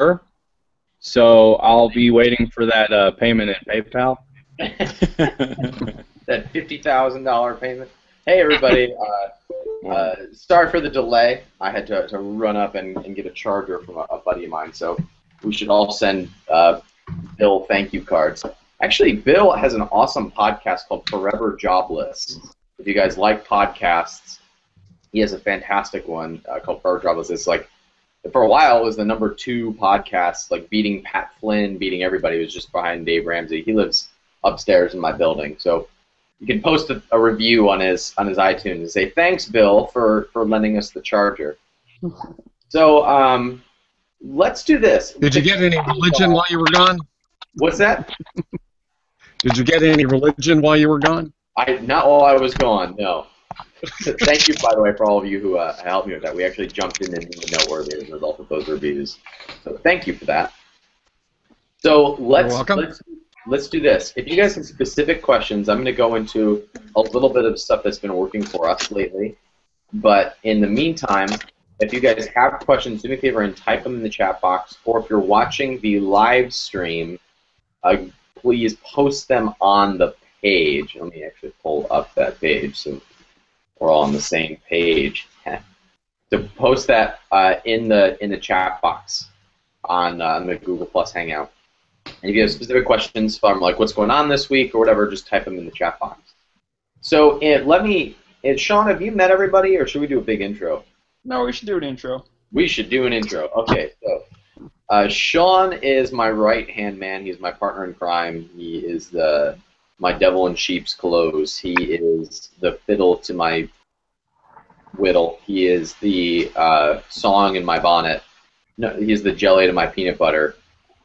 Sure. So I'll be waiting for that payment in PayPal. That $50,000 payment. Hey, everybody. Sorry for the delay. I had to run up and get a charger from a buddy of mine. So we should all send Bill thank you cards. Actually, Bill has an awesome podcast called Forever Jobless. If you guys like podcasts, he has a fantastic one called Forever Jobless. It's like, for a while, it was the #2 podcast, like beating Pat Flynn, beating everybody. It was just behind Dave Ramsey. He lives upstairs in my building. So you can post a review on his iTunes and say thanks, Bill, for lending us the charger. So let's do this. Did you get any religion while you were gone? What's that? Did you get any religion while you were gone? Not while I was gone. No. Thank you, by the way, for all of you who helped me with that. We actually jumped in and made noteworthy as a result of those reviews. So thank you for that. So let's do this. If you guys have specific questions, I'm going to go into a little bit of stuff that's been working for us lately. But in the meantime, if you guys have questions, do me a favor and type them in the chat box. Or if you're watching the live stream, please post them on the page. Let me actually pull up that page so we're all on the same page. To post that in the chat box on the Google Plus Hangout. And if you have specific questions from like what's going on this week or whatever, just type them in the chat box. So Sean, have you met everybody, or should we do a big intro? No, we should do an intro. We should do an intro. Okay, so Sean is my right-hand man. He's my partner in crime. He is my devil in sheep's clothes. He is the fiddle to my whittle. He is the song in my bonnet. No, he is the jelly to my peanut butter.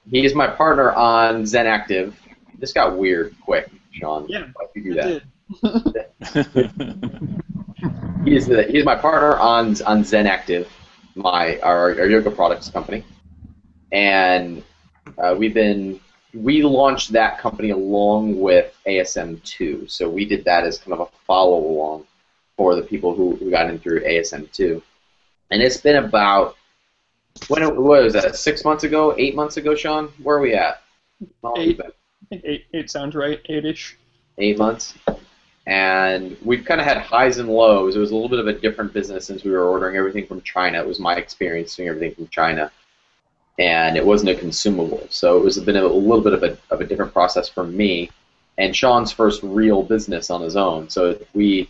He is my partner on Zen Active. This got weird quick, Sean. Yeah, why'd you do that? He's my partner on Zen Active, our yoga products company, and we launched that company along with ASM2. So we did that as kind of a follow along for the people who got in through ASM2, and it's been about what was that? 6 months ago, 8 months ago, Sean? Where are we at? Eight sounds right. 8-ish. 8 months. And we've kind of had highs and lows. It was a little bit of a different business since we were ordering everything from China. It was my experience doing everything from China, and it wasn't a consumable. So it was a little bit of a different process for me, and Sean's first real business on his own. So we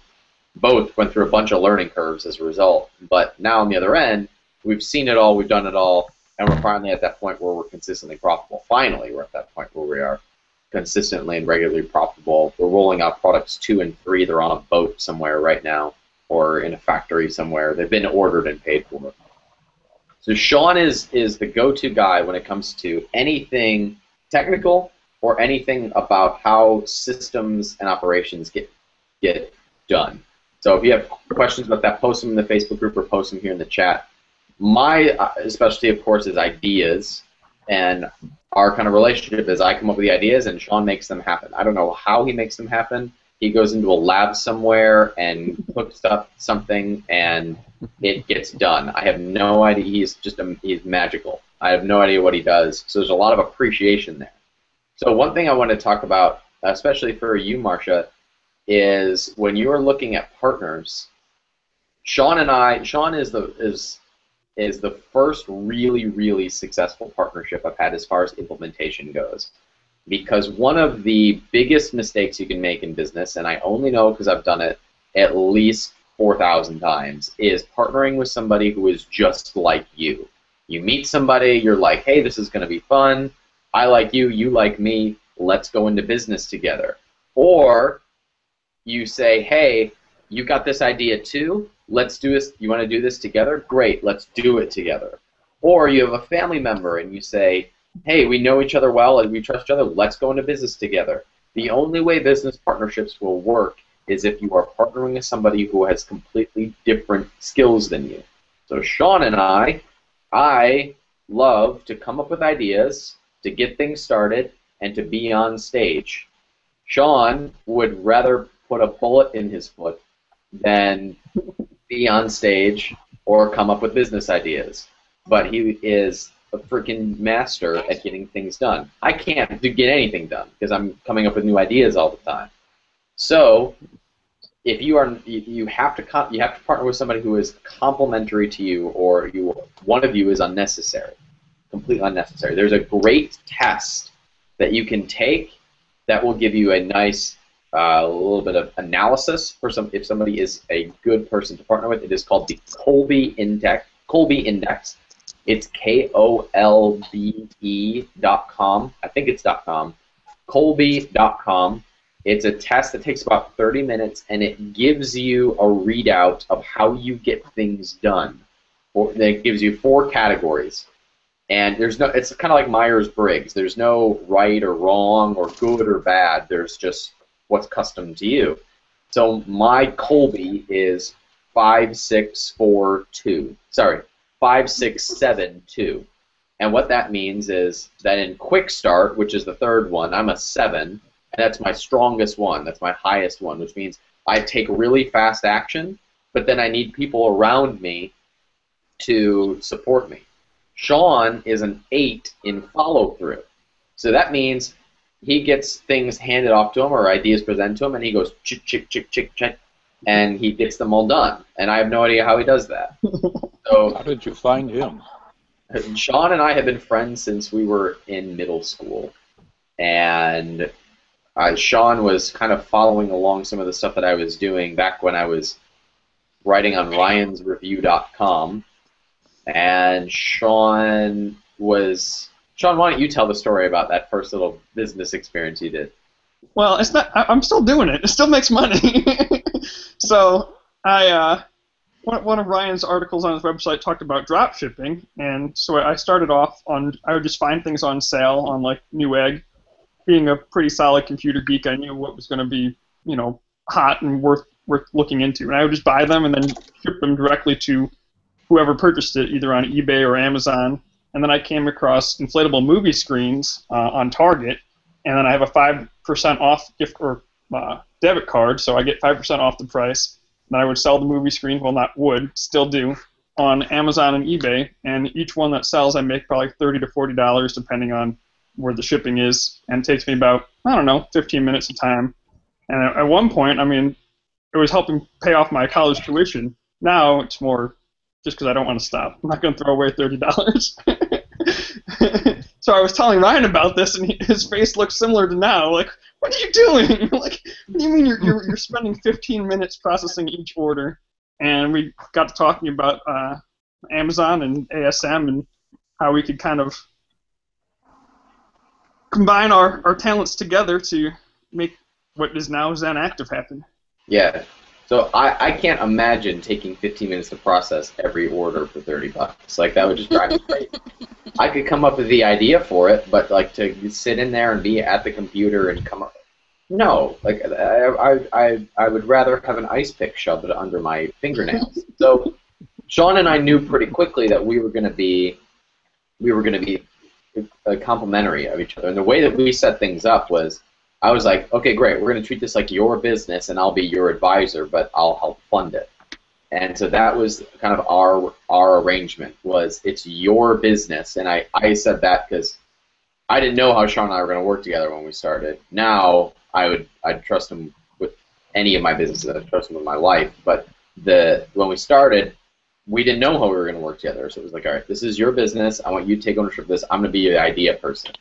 both went through a bunch of learning curves as a result. But now on the other end, we've seen it all, we've done it all, and we're finally at that point where we're consistently profitable. Finally, we're at that point where we are consistently and regularly profitable. We're rolling out products 2 and 3. They're on a boat somewhere right now or in a factory somewhere. They've been ordered and paid for. So Sean is the go-to guy when it comes to anything technical or anything about how systems and operations get done. So if you have questions about that, post them in the Facebook group or post them here in the chat. My specialty, of course, is ideas, and our kind of relationship is I come up with the ideas and Sean makes them happen. I don't know how he makes them happen. He goes into a lab somewhere and hooks up something and it gets done. I have no idea. He's magical. I have no idea what he does. So there's a lot of appreciation there. So one thing I want to talk about, especially for you, Marcia, is when you are looking at partners, Sean is the first really, really successful partnership I've had as far as implementation goes. Because one of the biggest mistakes you can make in business, and I only know because I've done it at least 4,000 times, is partnering with somebody who is just like you. You meet somebody, you're like, hey, this is going to be fun. I like you, you like me, let's go into business together. Or you say, hey, you got this idea too? Let's do this. You want to do this together? Great, let's do it together. Or you have a family member and you say, hey, we know each other well and we trust each other, let's go into business together. The only way business partnerships will work is if you are partnering with somebody who has completely different skills than you. So Sean and I love to come up with ideas, to get things started, and to be on stage. Sean would rather put a bullet in his foot than be on stage or come up with business ideas. But he is a freaking master at getting things done. I can't get anything done because I'm coming up with new ideas all the time. So if you have to partner with somebody who is complementary to you, or one of you is unnecessary, completely unnecessary. There's a great test that you can take that will give you a nice little bit of analysis for if somebody is a good person to partner with. It is called the Kolbe Index. It's KOLBE.com. I think it's .com. Kolbe.com. It's a test that takes about 30 minutes, and it gives you a readout of how you get things done. It gives you 4 categories. And it's kind of like Myers-Briggs. There's no right or wrong or good or bad. There's just what's custom to you. So my Kolbe is 5642. Sorry, 5672. And what that means is that in Quick Start, which is the 3rd one, I'm a 7, and that's my strongest one. That's my highest one, which means I take really fast action, but then I need people around me to support me. Sean is an 8 in follow-through. So that means he gets things handed off to him or ideas presented to him, and he goes chick, chick, chick, chick, chick, and he gets them all done. And I have no idea how he does that. So how did you find him? Sean and I have been friends since we were in middle school. And Sean was kind of following along some of the stuff that I was doing back when I was writing on ryansreview.com. And Sean, why don't you tell the story about that first little business experience you did? Well, it's not. I'm still doing it. It still makes money. So one of Ryan's articles on his website talked about drop shipping, and so I started off I would just find things on sale on like Newegg. Being a pretty solid computer geek, I knew what was going to be, hot and worth looking into, and I would just buy them and then ship them directly to whoever purchased it, either on eBay or Amazon. And then I came across inflatable movie screens on Target, and then I have a 5% off gift or debit card, so I get 5% off the price. Then I would sell the movie screen, still do, on Amazon and eBay, and each one that sells I make probably $30 to $40 depending on where the shipping is, and it takes me about, 15 minutes of time. And at one point, it was helping pay off my college tuition. Now it's more just because I don't want to stop. I'm not going to throw away $30. So I was telling Ryan about this, and his face looked similar to now. Like, what are you doing? Like, what do you mean you're spending 15 minutes processing each order? And we got to talking about Amazon and ASM and how we could kind of combine our talents together to make what is now Zen Active happen. Yeah. So I can't imagine taking 15 minutes to process every order for $30. Like, that would just drive me crazy. I could come up with the idea for it, but like to sit in there and be at the computer and come up, no. Like, I would rather have an ice pick shoved under my fingernails. So Sean and I knew pretty quickly that we were going to be complementary of each other. And the way that we set things up was, I was like, okay, great, we're going to treat this like your business, and I'll be your advisor, but I'll help fund it. And so that was kind of our arrangement, was it's your business. And I said that because I didn't know how Sean and I were going to work together when we started. Now I'd trust him with any of my businesses. I'd trust him with my life. But when we started, we didn't know how we were going to work together. So it was like, all right, this is your business. I want you to take ownership of this. I'm going to be the idea person,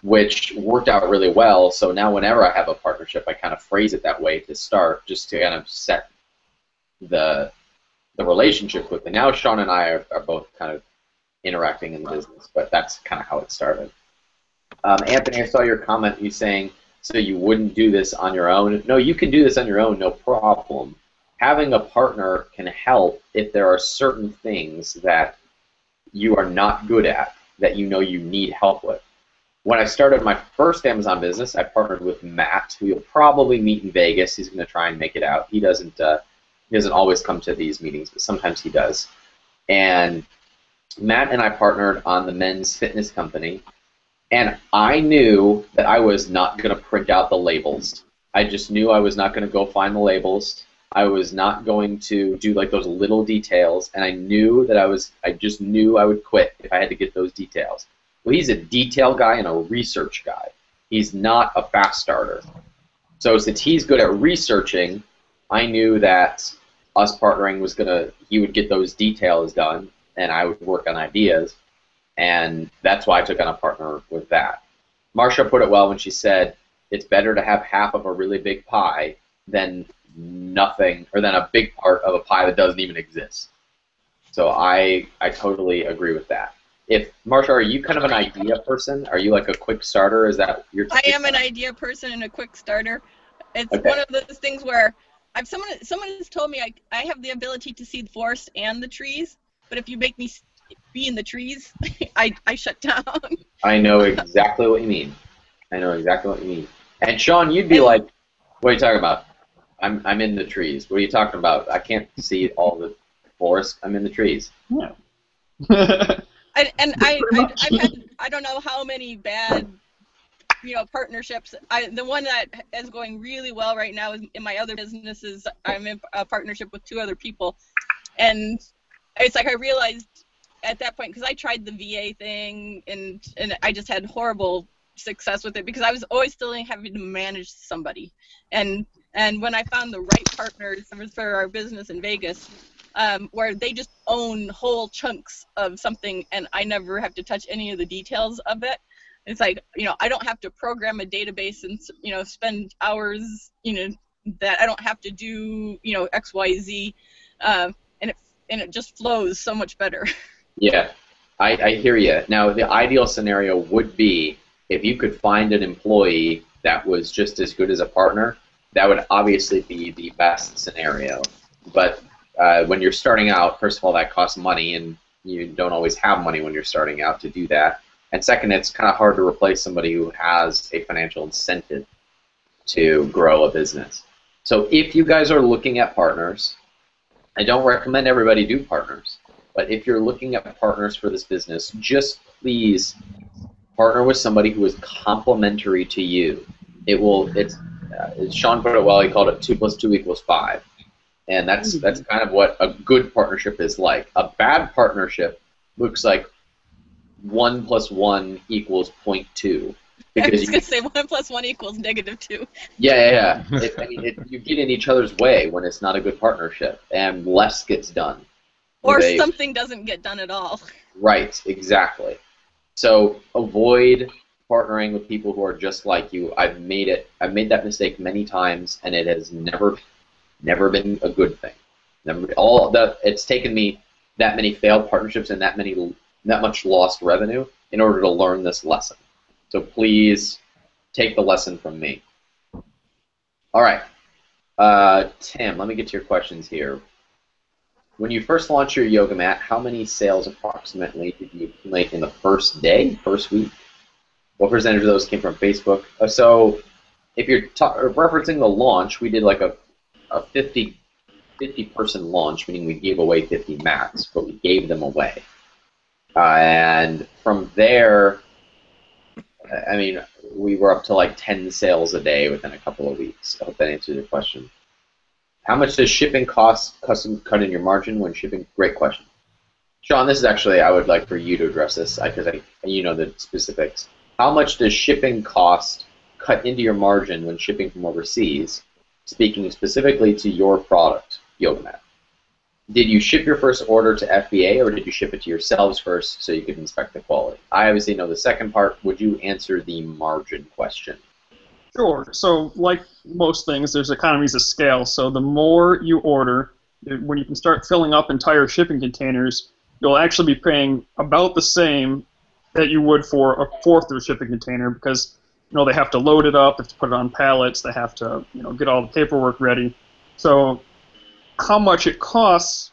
which worked out really well. So now whenever I have a partnership, I kind of phrase it that way to start, just to kind of set the relationship with it. Now Sean and I are both kind of interacting in the business, but that's kind of how it started. Anthony, I saw your comment, you saying, so you wouldn't do this on your own. No, you can do this on your own, no problem. Having a partner can help if there are certain things that you are not good at, that you know you need help with. When I started my first Amazon business, I partnered with Matt, who you'll probably meet in Vegas. He's going to try and make it out. He doesn't always come to these meetings, but sometimes he does. And Matt and I partnered on the men's fitness company, and I knew that I was not going to print out the labels. I just knew I was not going to go find the labels. I was not going to do like those little details, and I knew that I just knew I would quit if I had to get those details. Well, he's a detail guy and a research guy. He's not a fast starter. So since he's good at researching, I knew that us partnering was he would get those details done, and I would work on ideas, and that's why I took on a partner with that. Marsha put it well when she said, it's better to have half of a really big pie than nothing, or than a big part of a pie that doesn't even exist. So I totally agree with that. If Marsha, are you kind of an idea person? Are you like a quick starter? Is that your? I am an idea person and a quick starter. It's Okay. one of those things where someone has told me I have the ability to see the forest and the trees, but if you make me be in the trees, I shut down. I know exactly what you mean. I know exactly what you mean. And Sean, you'd be like, what are you talking about? I'm in the trees. What are you talking about? I can't see all the forest. I'm in the trees. Yeah. I've had I don't know how many bad partnerships. The one that is going really well right now is in my other businesses. I'm in a partnership with 2 other people, and it's like I realized at that point, because I tried the VA thing and I just had horrible success with it because I was always still having to manage somebody, and when I found the right partners for our business in Vegas, where they just own whole chunks of something and I never have to touch any of the details of it. It's like, I don't have to program a database and, spend hours, that I don't have to do, X, Y, Z, and it just flows so much better. Yeah, I hear you. Now, the ideal scenario would be if you could find an employee that was just as good as a partner. That would obviously be the best scenario. But when you're starting out, first of all, that costs money, and you don't always have money when you're starting out to do that. And second, it's kind of hard to replace somebody who has a financial incentive to grow a business. So if you guys are looking at partners, I don't recommend everybody do partners, but if you're looking at partners for this business, just please partner with somebody who is complementary to you. Sean put it well, he called it 2 + 2 = 5. And that's kind of what a good partnership is like. A bad partnership looks like 1 + 1 = 0.2. I was going to say 1 + 1 = -2. Yeah. You get in each other's way when it's not a good partnership, and less gets done. Or something doesn't get done at all. Right, exactly. So avoid partnering with people who are just like you. I've made that mistake many times, and it has never been a good thing. It's taken me that many failed partnerships and that much lost revenue in order to learn this lesson. So please take the lesson from me. All right, Tim, let me get to your questions here. When you first launched your yoga mat, how many sales approximately did you make in the first week? What percentage of those came from Facebook? So if you're referencing the launch, we did like a 50-person launch, meaning we gave away 50 mats, but we gave them away. And from there, we were up to like 10 sales a day within a couple of weeks. I hope that answers your question. How much does shipping cost cut in your margin when shipping? Great question. Sean, this is actually, I would like for you to address this because you know the specifics. How much does shipping cost cut into your margin when shipping from overseas, speaking specifically to your product, Yoga Mat? Did you ship your first order to FBA, or did you ship it to yourselves first so you could inspect the quality? I obviously know the second part. Would you answer the margin question? Sure. So like most things, there's economies of scale. So the more you order, when you can start filling up entire shipping containers, you'll actually be paying about the same that you would for a fourth of a shipping container because they have to load it up, they have to put it on pallets, they have to get all the paperwork ready. So how much it costs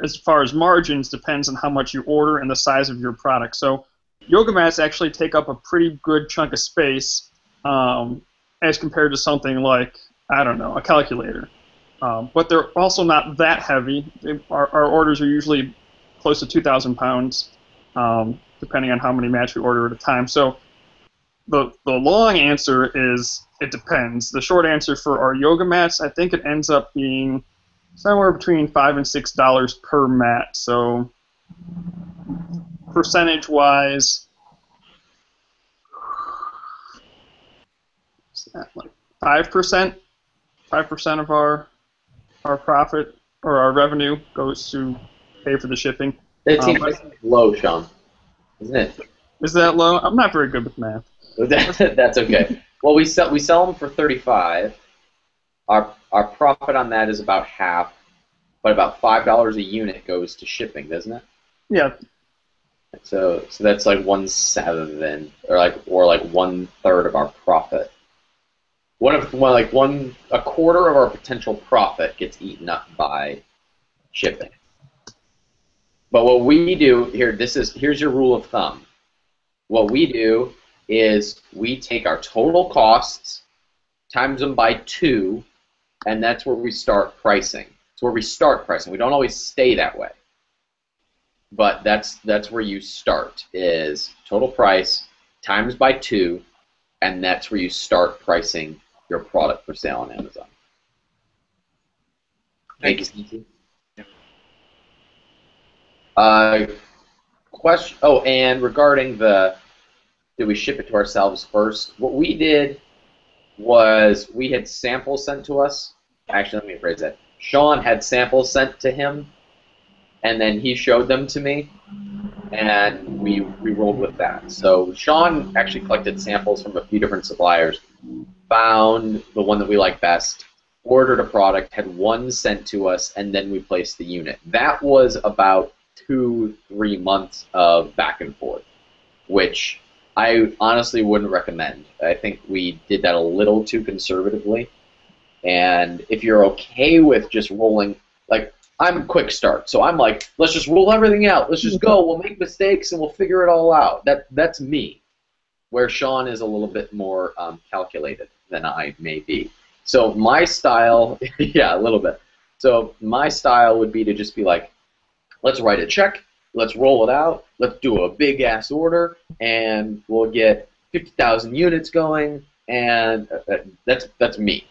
as far as margins depends on how much you order and the size of your product. So yoga mats actually take up a pretty good chunk of space as compared to something like, I don't know, a calculator. But they're also not that heavy. Our orders are usually close to 2,000 pounds, depending on how many mats we order at a time. So the long answer is it depends. The short answer for our yoga mats, I think it ends up being somewhere between $5 and $6 per mat. So percentage-wise, like 5%. 5% of our profit or our revenue goes to pay for the shipping. That seems low, Sean, isn't it? Is that low? I'm not very good with math. That's okay. Well, we sell them for 35. Our profit on that is about half, but about $5 a unit goes to shipping, doesn't it? Yeah. So that's like 1/7 then, or like 1/3 of our profit. A quarter of our potential profit gets eaten up by shipping. But what we do here, here's your rule of thumb. What we do is we take our total costs, times them by 2, and that's where we start pricing. It's where we start pricing. We don't always stay that way. But that's where you start, is total price times by 2, and that's where you start pricing your product for sale on Amazon. Thank you, Steve. Question. Oh, and regarding did we ship it to ourselves first? What we did was we had samples sent to us. Actually, let me rephrase that. Sean had samples sent to him, and then he showed them to me, and we rolled with that. So Sean actually collected samples from a few different suppliers, found the one that we like best, ordered a product, had one sent to us, and then we placed the unit. That was about 2-3 months of back and forth, which I honestly wouldn't recommend. I think we did that a little too conservatively. And if you're okay with just rolling, like, I'm quick start, so I'm like, let's just roll everything out. Let's just go. We'll make mistakes and we'll figure it all out. That's me. Where Sean is a little bit more calculated than I may be. So my style, yeah, a little bit. So my style would be to just be like, let's write a check, let's roll it out, let's do a big ass order, and we'll get 50,000 units going, and that's me.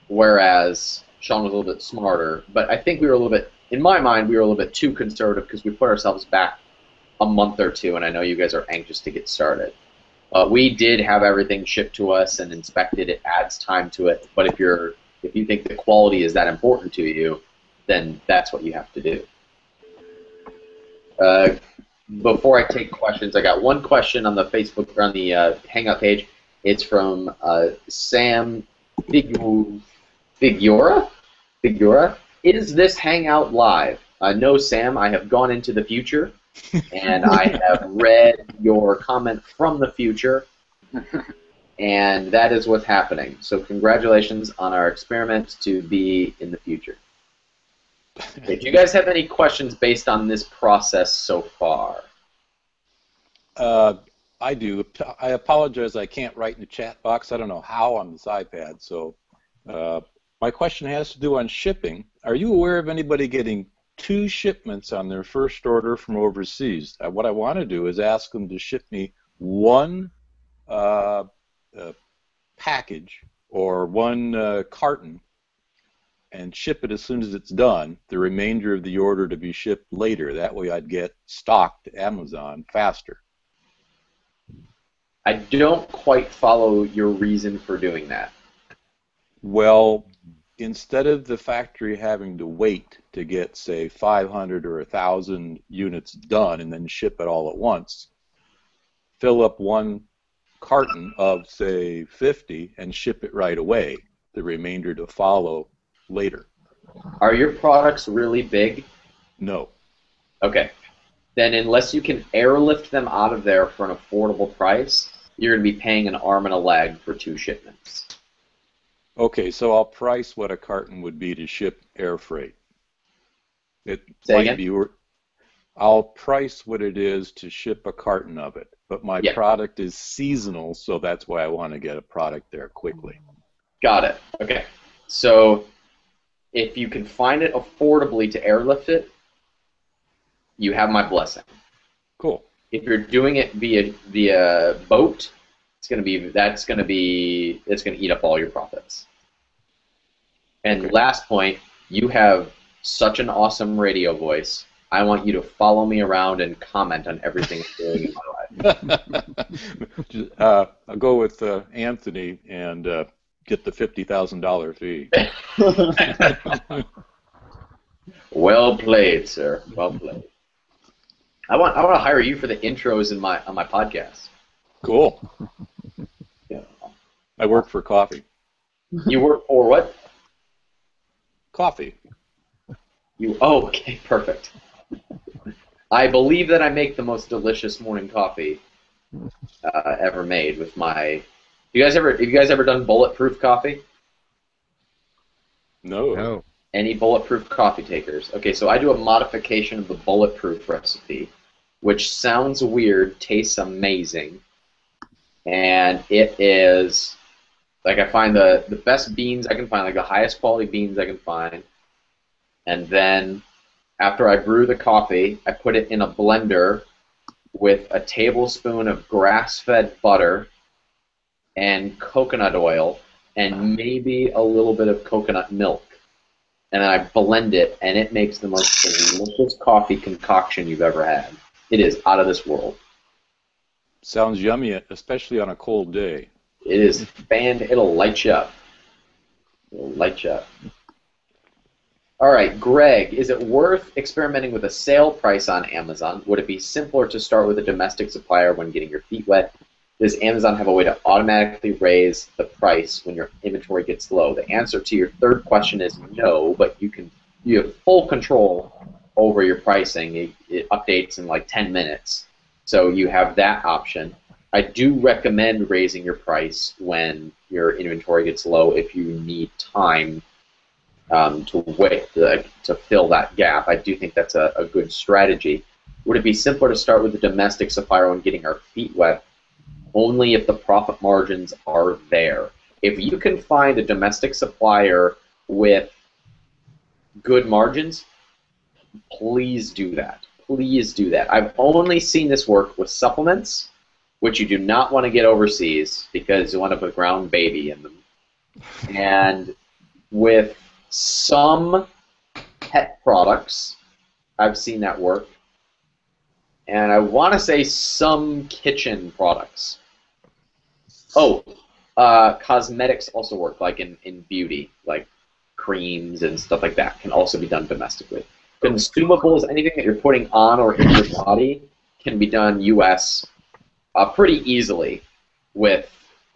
Whereas Sean was a little bit smarter, but I think we were a little bit, in my mind, we were a little bit too conservative because we put ourselves back a month or two, and I know you guys are anxious to get started. We did have everything shipped to us and inspected. It adds time to it, but if you think the quality is that important to you, then that's what you have to do. Before I take questions, I got one question on the Facebook, or on the Hangout page. It's from Sam Figura. Is this Hangout live? No, Sam. I have gone into the future, and I have read your comment from the future, and that is what's happening. So congratulations on our experiment to be in the future. Okay, do you guys have any questions based on this process so far? I do. I apologize, I can't write in the chat box. I don't know how on this iPad. So my question has to do on shipping. Are you aware of anybody getting 2 shipments on their first order from overseas? What I want to do is ask them to ship me one package or one carton and ship it as soon as it's done, the remainder of the order to be shipped later. That way I'd get stock to Amazon faster. I don't quite follow your reason for doing that. Well, instead of the factory having to wait to get, say, 500 or 1,000 units done and then ship it all at once, fill up one carton of, say, 50 and ship it right away, the remainder to follow later. Are your products really big? No. Okay. Then unless you can airlift them out of there for an affordable price, you're going to be paying an arm and a leg for 2 shipments. Okay, so I'll price what a carton would be to ship air freight. It Say might again? be. I'll price what it is to ship a carton of it, but my product is seasonal, so that's why I want to get a product there quickly. Got it. Okay. So if you can find it affordably to airlift it, you have my blessing. Cool. If you're doing it via boat, it's gonna eat up all your profits. And last point, you have such an awesome radio voice. I want you to follow me around and comment on everything I'm doing in my life. I'll go with Anthony and get the $50,000 fee. Well played, sir. Well played. I want to hire you for the intros on my podcast. Cool. Yeah. I work for coffee. You work for what? Coffee. Okay, perfect. I believe that I make the most delicious morning coffee ever made with my. Have you guys ever done bulletproof coffee? No. No. Any bulletproof coffee takers? Okay, so I do a modification of the bulletproof recipe, which sounds weird, tastes amazing, and it is like I find the best beans I can find, like the highest quality beans I can find, and then after I brew the coffee, I put it in a blender with a tablespoon of grass-fed butter and coconut oil and maybe a little bit of coconut milk. And then I blend it, and it makes the most delicious coffee concoction you've ever had. It is out of this world. Sounds yummy, especially on a cold day. It is it'll light you up. It'll light you up. All right, Greg, is it worth experimenting with a sale price on Amazon? Would it be simpler to start with a domestic supplier when getting your feet wet? Does Amazon have a way to automatically raise the price when your inventory gets low? The answer to your third question is no, but you have full control over your pricing. It updates in like 10 minutes, so you have that option. I do recommend raising your price when your inventory gets low if you need time to wait to fill that gap. I do think that's a good strategy. Would it be simpler to start with a domestic supplier when getting our feet wet? Only if the profit margins are there. If you can find a domestic supplier with good margins, please do that. Please do that. I've only seen this work with supplements, which you do not want to get overseas because you want to put ground baby in them. And with some pet products, I've seen that work. And I want to say some kitchen products. Cosmetics also work, like in beauty, like creams and stuff like that can also be done domestically. Consumables, anything that you're putting on or in your body, can be done U.S. Pretty easily with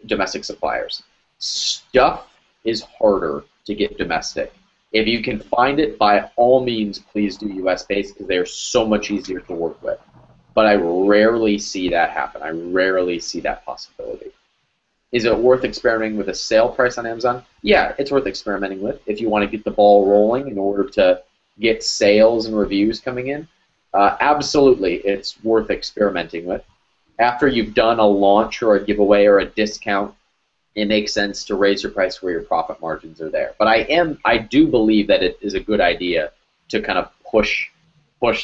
domestic suppliers. Stuff is harder to get domestic. If you can find it, by all means, please do U.S.-based because they are so much easier to work with. But I rarely see that happen. I rarely see that possibility. Is it worth experimenting with a sale price on Amazon? Yeah, it's worth experimenting with if you want to get the ball rolling in order to get sales and reviews coming in. Absolutely, it's worth experimenting with. After you've done a launch or a giveaway or a discount, it makes sense to raise your price where your profit margins are there. But I do believe that it is a good idea to kind of push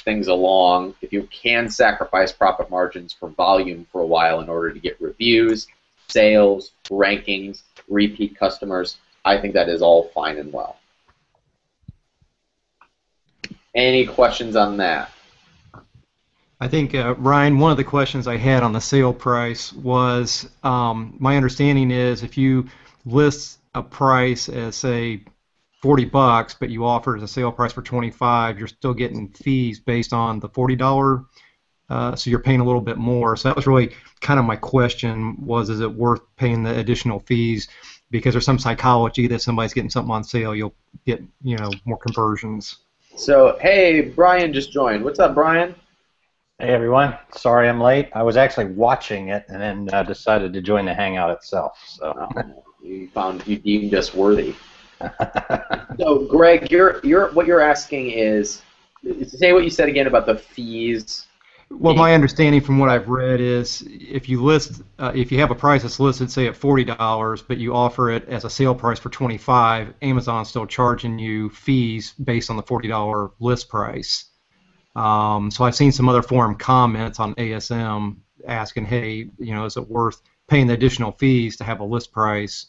things along. If you can sacrifice profit margins for volume for a while in order to get reviews, sales, rankings, repeat customers, I think that is all fine and well. Any questions on that? I think, Ryan, one of the questions I had on the sale price was, my understanding is if you list a price as, say, $40, but you offer as a sale price for $25, you're still getting fees based on the $40, so you're paying a little bit more. So that was really kind of my question was, is it worth paying the additional fees? Because there's some psychology that somebody's getting something on sale, you'll get, more conversions. So, hey, Brian just joined. What's up, Brian? Hey everyone, sorry I'm late. I was actually watching it and then decided to join the Hangout itself. So you deemed us worthy. So, Greg, what you're asking is, say what you said again about the fees. Well, my understanding from what I've read is if you have a price that's listed, say at $40, but you offer it as a sale price for $25, Amazon's still charging you fees based on the $40 list price. So I've seen some other forum comments on ASM asking, hey, is it worth paying the additional fees to have a list price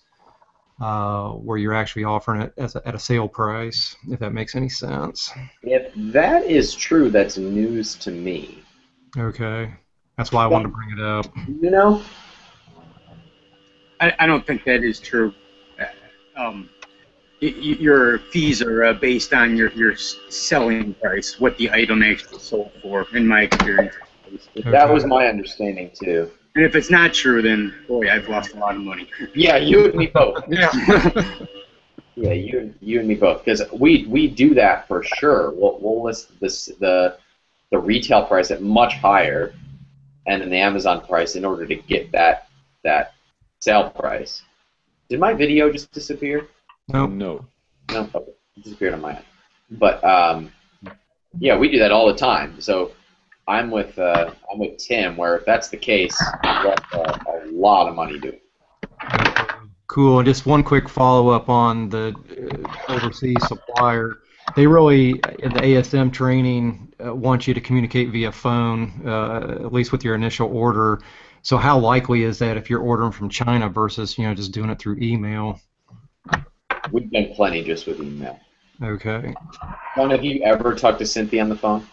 where you're actually offering it at a sale price, if that makes any sense. If that is true, that's news to me. Okay. That's why I wanted to bring it up. You know? I don't think that is true. Your fees are based on your selling price, what the item actually sold for, in my experience. Okay. That was my understanding, too. And if it's not true, then, boy, I've lost a lot of money. Yeah, you and me both. Yeah. Yeah, you and me both. Because we do that for sure. We'll list the retail price at much higher, and then the Amazon price in order to get that sale price. Did my video just disappear? Nope. No. No, okay. It disappeared on my end. But yeah, we do that all the time. So I'm with Tim, where if that's the case, that's a lot of money doing. Cool. And just one quick follow-up on the overseas supplier. They really, in the ASM training, want you to communicate via phone, at least with your initial order. So how likely is that if you're ordering from China versus just doing it through email? We've done plenty just with email. Okay. John, have you ever talked to Cynthia on the phone?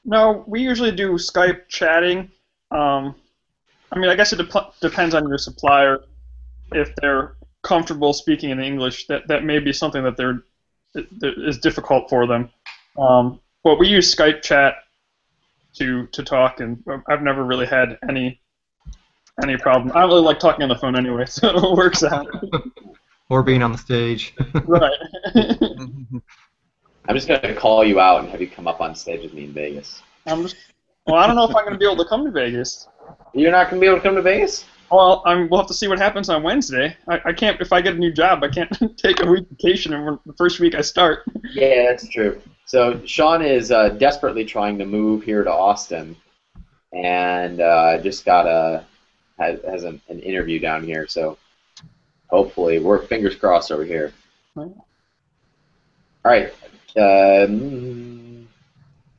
No, we usually do Skype chatting. I mean, I guess it depends on your supplier. If they're comfortable speaking in English, that may be something that is difficult for them. But we use Skype chat to talk, and I've never really had any problem. I don't really like talking on the phone anyway, so it works out. Or being on the stage. Right. I'm just going to call you out and have you come up on stage with me in Vegas. Well, I don't know if I'm going to be able to come to Vegas. You're not going to be able to come to Vegas? Well, we'll have to see what happens on Wednesday. I can't, if I get a new job, I can't take a week vacation the first week I start. Yeah, that's true. So Sean is desperately trying to move here to Austin, and just has an interview down here. So hopefully, we're fingers crossed over here. All right,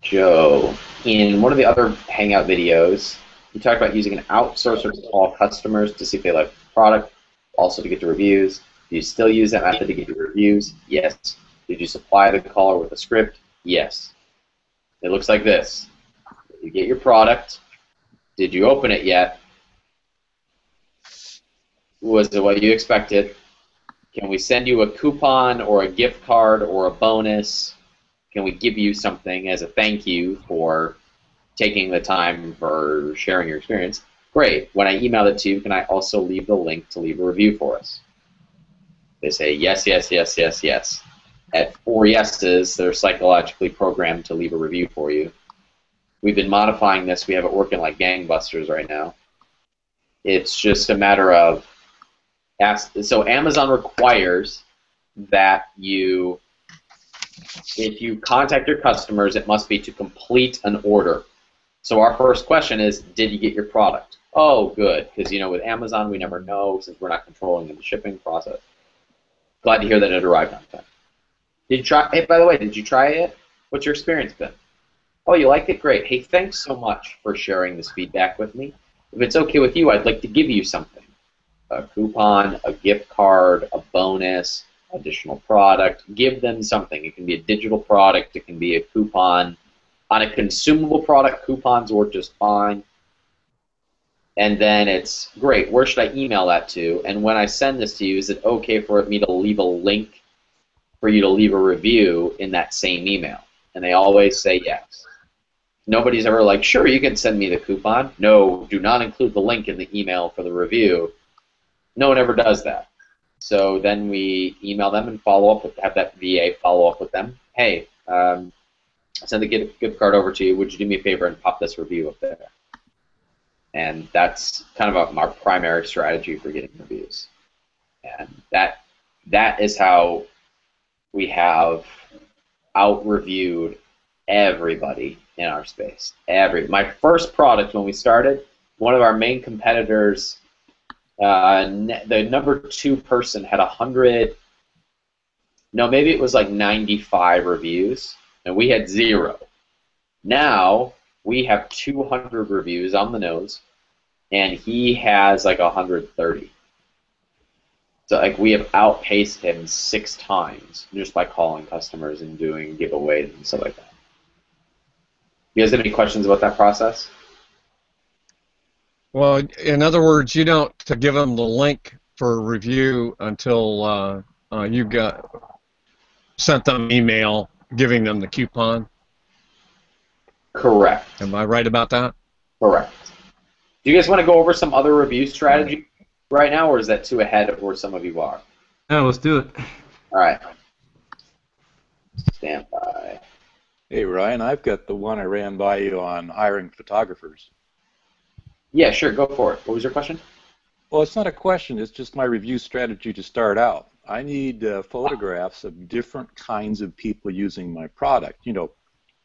Joe. In one of the other Hangout videos, you talked about using an outsourcer to call customers to see if they like the product, also to get the reviews. Do you still use that method to get your reviews? Yes. Did you supply the caller with a script? Yes. It looks like this. You get your product. Did you open it yet? Was it what you expected? Can we send you a coupon or a gift card or a bonus? Can we give you something as a thank you for taking the time for sharing your experience? Great. When I email it to you, can I also leave the link to leave a review for us? They say yes, yes, yes, yes, yes. At 4 yeses, they're psychologically programmed to leave a review for you. We've been modifying this. We have it working like gangbusters right now. It's just a matter of so Amazon requires that if you contact your customers, it must be to complete an order. So our first question is, did you get your product? Oh, good, because with Amazon we never know since we're not controlling the shipping process. Glad to hear that it arrived on time. Did you try? Hey, by the way, did you try it? What's your experience been? Oh, you liked it? Great. Hey, thanks so much for sharing this feedback with me. If it's okay with you, I'd like to give you something. A coupon, a gift card, a bonus, additional product. Give them something. It can be a digital product. It can be a coupon. On a consumable product, coupons work just fine. And then it's, great, where should I email that to? And when I send this to you, is it okay for me to leave a link for you to leave a review in that same email? And they always say yes. Nobody's ever like, sure, you can send me the coupon. No, do not include the link in the email for the review. No one ever does that. So then we email them and follow up, have that VA follow up with them. Hey, send the gift card over to you. Would you do me a favor and pop this review up there? And that's kind of our primary strategy for getting reviews. And that is how we have out-reviewed everybody in our space. My first product when we started, one of our main competitors, the number 2 person had 100, no, maybe it was like 95 reviews, and we had 0. Now we have 200 reviews on the nose, and he has like 130. So like we have outpaced him 6 times just by calling customers and doing giveaways and stuff like that. You guys have any questions about that process? Well, in other words, you don't to give them the link for a review until you got sent them an email giving them the coupon. Correct. Am I right about that? Correct. Do you guys want to go over some other review strategy right now, or is that too ahead of where some of you are? No, let's do it. All right. Stand by. Hey, Ryan, I've got the one I ran by you on hiring photographers. Yeah, sure, go for it. What was your question? Well, it's not a question. It's just my review strategy to start out. I need photographs of different kinds of people using my product. You know,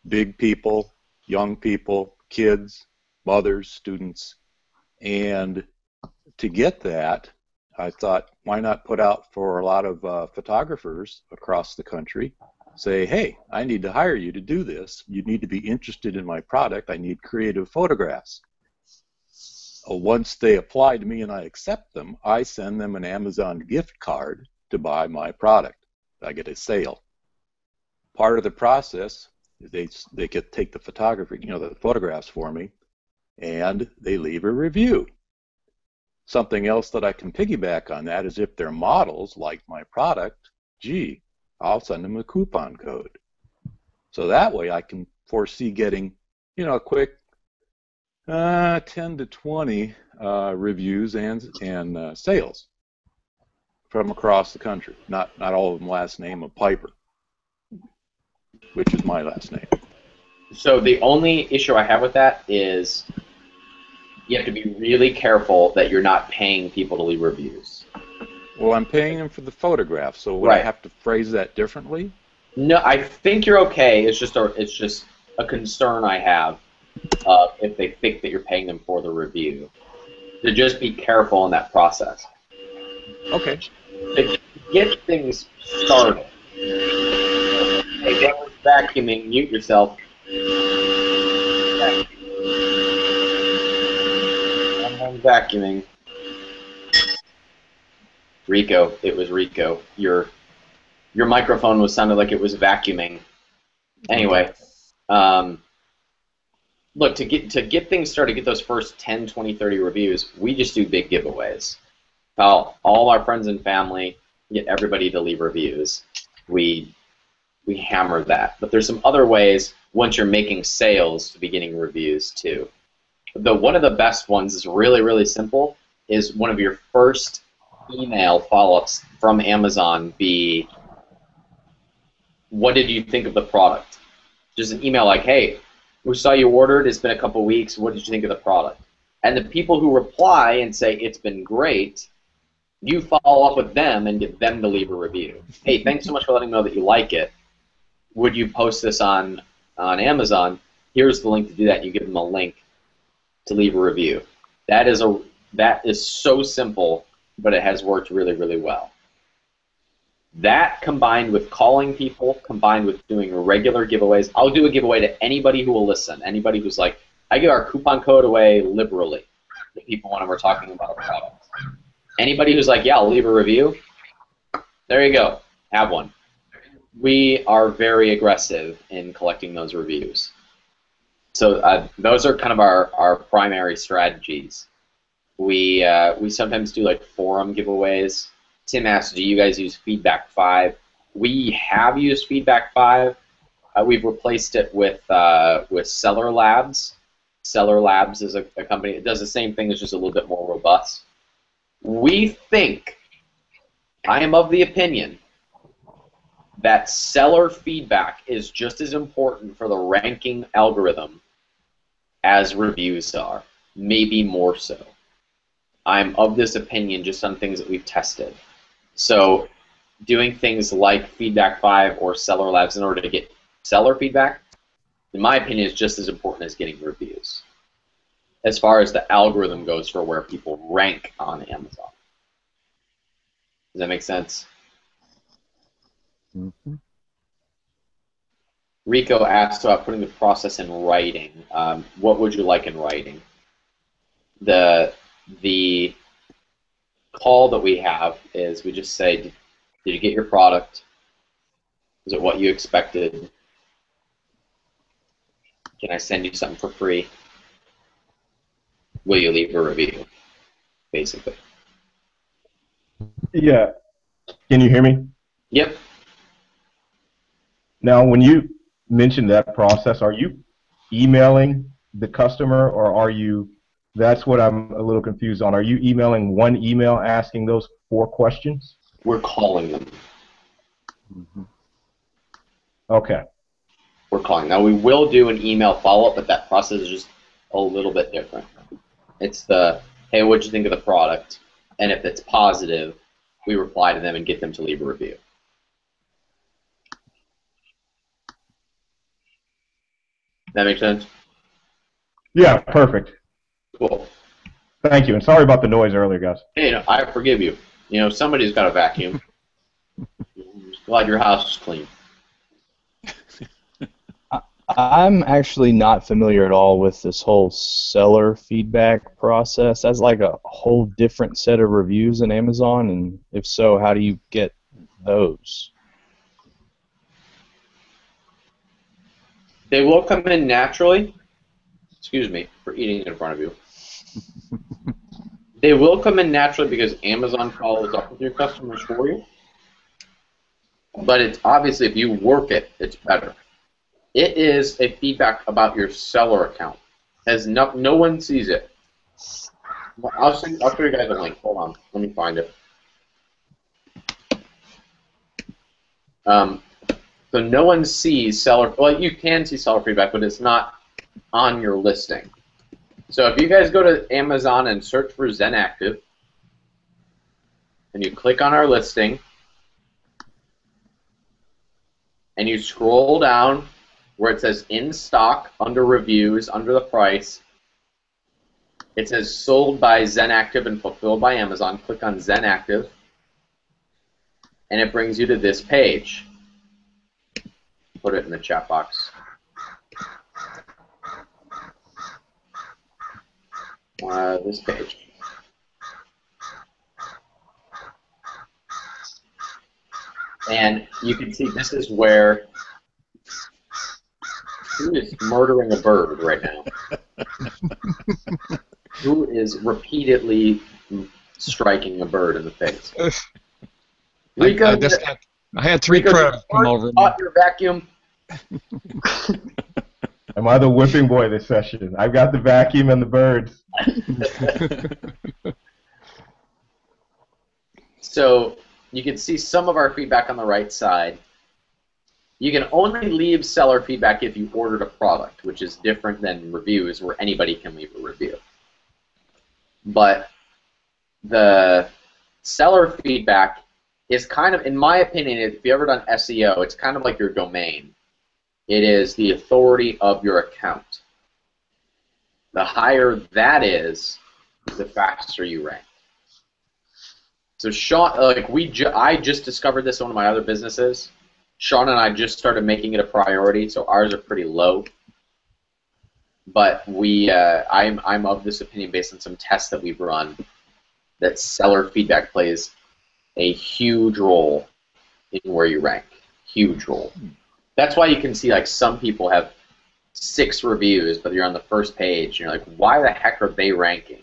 big people, young people, kids, mothers, students. And to get that, I thought, why not put out for a lot of photographers across the country, say, hey, I need to hire you to do this. You need to be interested in my product. I need creative photographs. Once they apply to me and I accept them, I send them an Amazon gift card to buy my product. I get a sale. Part of the process is they get take the photography, the photographs for me, and they leave a review. Something else that I can piggyback on that is if they're models like my product, gee, I'll send them a coupon code. So that way I can foresee getting, a quick 10 to 20 reviews and sales from across the country. Not all of them last name of Piper, which is my last name. So the only issue I have with that is you have to be really careful that you're not paying people to leave reviews. Well, I'm paying them for the photograph, so would I have to phrase that differently? No, I think you're okay. It's just a concern I have if they think that you're paying them for the review. To just be careful in that process. Okay. To get things started. Hey, whoever's vacuuming, mute yourself. I'm vacuuming. Rico, it was Rico. Your microphone was sounded like it was vacuuming. Anyway, look, to get things started, get those first 10, 20, 30 reviews, we just do big giveaways. All our friends and family, get everybody to leave reviews. We hammer that. But there's some other ways once you're making sales to be getting reviews too. One of the best ones is really, really simple, is one of your first email follow-ups from Amazon be, what did you think of the product? Just an email like, hey, we saw you ordered, it's been a couple weeks, what did you think of the product? And the people who reply and say it's been great, you follow up with them and get them to leave a review. Hey, thanks so much for letting me know that you like it. Would you post this on Amazon? Here's the link to do that. You give them a link to leave a review. That is so simple, but it has worked really, really well. That combined with calling people, combined with doing regular giveaways. I'll do a giveaway to anybody who will listen. Anybody who's like, I give our coupon code away liberally to people when we're talking about our products. Anybody who's like, yeah, I'll leave a review, there you go. Have one. We are very aggressive in collecting those reviews. So those are kind of our primary strategies. We sometimes do like forum giveaways. Tim asked, do you guys use Feedback 5? We have used Feedback 5. We've replaced it with Seller Labs. Seller Labs is a company that does the same thing, it's just a little bit more robust. We think, I am of the opinion, that seller feedback is just as important for the ranking algorithm as reviews are, maybe more so. I'm of this opinion just on things that we've tested. So doing things like Feedback 5 or Seller Labs in order to get seller feedback, in my opinion, is just as important as getting reviews, as far as the algorithm goes for where people rank on Amazon. Does that make sense? Mm-hmm. Rico asked about putting the process in writing. What would you like in writing? The the call that we have is we just say, did you get your product? Is it what you expected? Can I send you something for free? Will you leave a review? Basically. Yeah. Can you hear me? Yep. Now, when you mention that process, are you emailing the customer, or are you? That's what I'm a little confused on. Are you emailing one email asking those 4 questions? We're calling them. Okay. We're calling. Now, we will do an email follow-up, but that process is just a little bit different. It's the, hey, what'd you think of the product? And if it's positive, we reply to them and get them to leave a review. That make sense? Yeah, perfect. Cool. Thank you, and sorry about the noise earlier, guys. Hey, no, I forgive you. You know, somebody's got a vacuum. Glad your house is clean. I'm actually not familiar at all with this whole seller feedback process. That's like a whole different set of reviews in Amazon, and if so, how do you get those? They will come in naturally. Excuse me for eating in front of you. They will come in naturally because Amazon follows up with your customers for you. But it's obviously, if you work it, it's better. It is a feedback about your seller account. As no one sees it. I'll show you guys a link. Hold on, let me find it. So no one sees seller. Well, you can see seller feedback, but it's not on your listing. So if you guys go to Amazon and search for Zen Active, and you click on our listing, and you scroll down where it says in stock, under reviews, under the price, it says sold by Zen Active and fulfilled by Amazon. Click on Zen Active, and it brings you to this page. Put it in the chat box. This page. And you can see this is where who is murdering a bird right now? Who is repeatedly striking a bird in the face? I had 3 crabs come over. Your vacuum. Am I the whipping boy this session? I've got the vacuum and the birds. So you can see some of our feedback on the right side. You can only leave seller feedback if you ordered a product, which is different than reviews where anybody can leave a review. But the seller feedback is kind of, in my opinion, if you've ever done SEO, it's kind of like your domain. It is the authority of your account. The higher that is, the faster you rank. So Sean, I just discovered this in one of my other businesses. Sean and I just started making it a priority, so ours are pretty low. But I'm of this opinion based on some tests that we've run that seller feedback plays a huge role in where you rank. Huge role. That's why you can see like some people have 6 reviews, but you're on the first page, and you're like, why the heck are they ranking?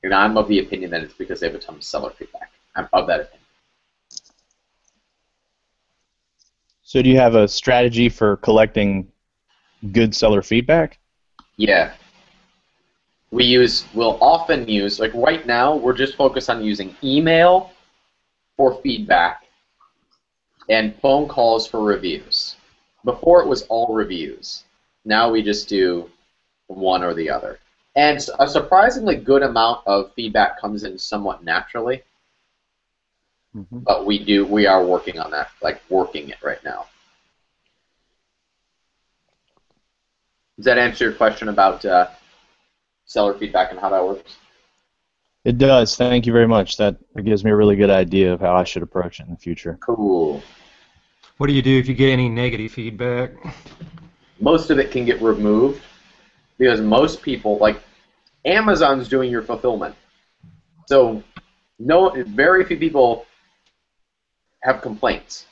And I'm of the opinion that it's because they have a ton of seller feedback. I'm of that opinion. So do you have a strategy for collecting good seller feedback? Yeah. We'll often use, like right now, we're just focused on using email for feedback and phone calls for reviews. Before it was all reviews. Now we just do one or the other. And a surprisingly good amount of feedback comes in somewhat naturally. Mm-hmm. But we are working on that, like working it right now. Does that answer your question about seller feedback and how that works? It does. Thank you very much. That gives me a really good idea of how I should approach it in the future. Cool. What do you do if you get any negative feedback? Most of it can get removed because most people, like Amazon's doing your fulfillment. So very few people have complaints.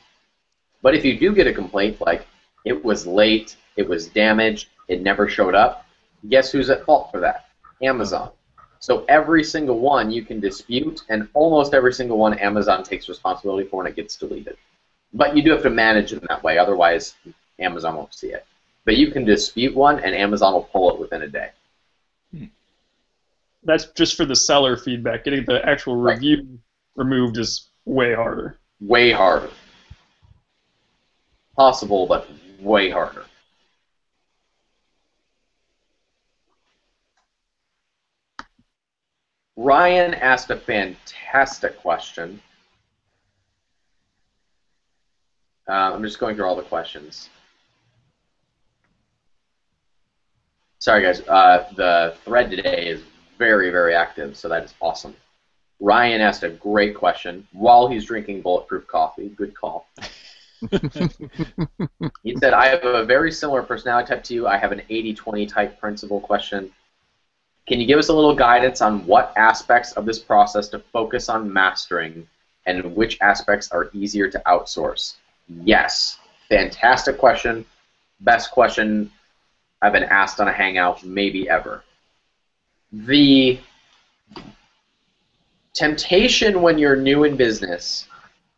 But if you do get a complaint, like it was late, it was damaged, it never showed up, guess who's at fault for that? Amazon. So every single one you can dispute, and almost every single one Amazon takes responsibility for when it gets deleted. But you do have to manage them that way, otherwise Amazon won't see it. But you can dispute one, and Amazon will pull it within a day. That's just for the seller feedback. Getting the actual review removed is way harder. Way harder. Possible, but way harder. Ryan asked a fantastic question. I'm just going through all the questions. Sorry, guys. The thread today is very, very active, so that is awesome. Ryan asked a great question while he's drinking bulletproof coffee. Good call. He said, I have a very similar personality type to you. I have an 80-20 type principle question. Can you give us a little guidance on what aspects of this process to focus on mastering and which aspects are easier to outsource? Yes. Fantastic question. Best question I've been asked on a Hangout maybe ever. The temptation when you're new in business,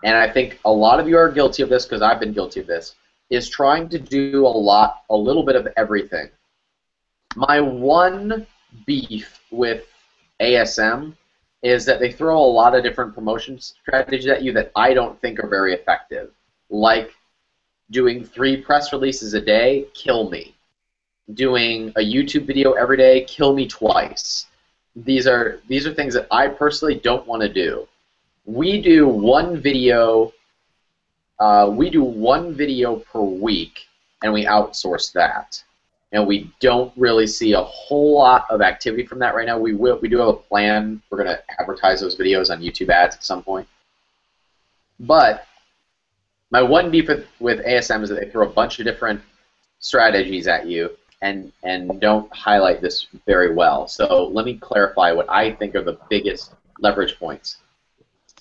and I think a lot of you are guilty of this because I've been guilty of this, is trying to do a little bit of everything. My one beef with ASM is that they throw a lot of different promotion strategies at you that I don't think are very effective. Like doing 3 press releases a day, kill me. Doing a YouTube video every day, kill me twice. These are things that I personally don't want to do. We do one video per week, and we outsource that. And we don't really see a whole lot of activity from that right now. We do have a plan. We're going to advertise those videos on YouTube ads at some point. But my one beef with ASM is that they throw a bunch of different strategies at you and don't highlight this very well. So let me clarify what I think are the biggest leverage points.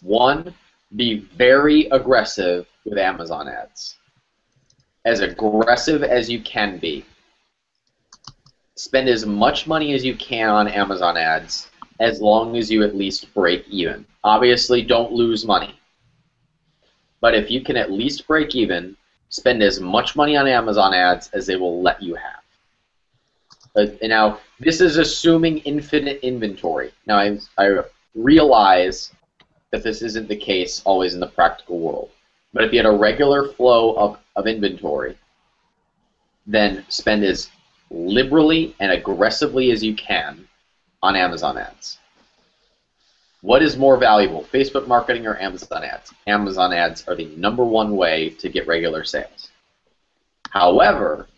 1, be very aggressive with Amazon ads. As aggressive as you can be. Spend as much money as you can on Amazon ads as long as you at least break even. Obviously, don't lose money. But if you can at least break even, spend as much money on Amazon ads as they will let you have. Now, this is assuming infinite inventory. Now, I realize that this isn't the case always in the practical world. But if you had a regular flow of inventory, then spend as liberally and aggressively as you can on Amazon ads. What is more valuable, Facebook marketing or Amazon ads? Amazon ads are the #1 way to get regular sales. However,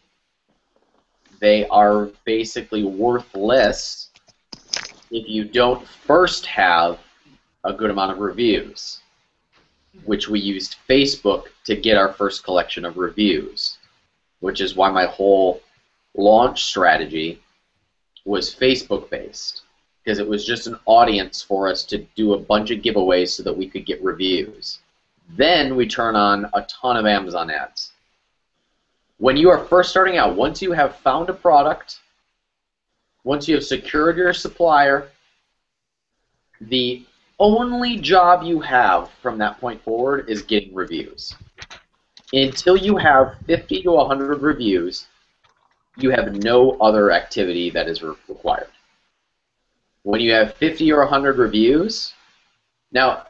they are basically worthless if you don't first have a good amount of reviews, which we used Facebook to get our first collection of reviews, which is why my whole launch strategy was Facebook-based, because it was just an audience for us to do a bunch of giveaways so that we could get reviews. Then we turn on a ton of Amazon ads. When you are first starting out, once you have found a product, once you have secured your supplier, the only job you have from that point forward is getting reviews. Until you have 50 to 100 reviews, you have no other activity that is required. When you have 50 or 100 reviews, now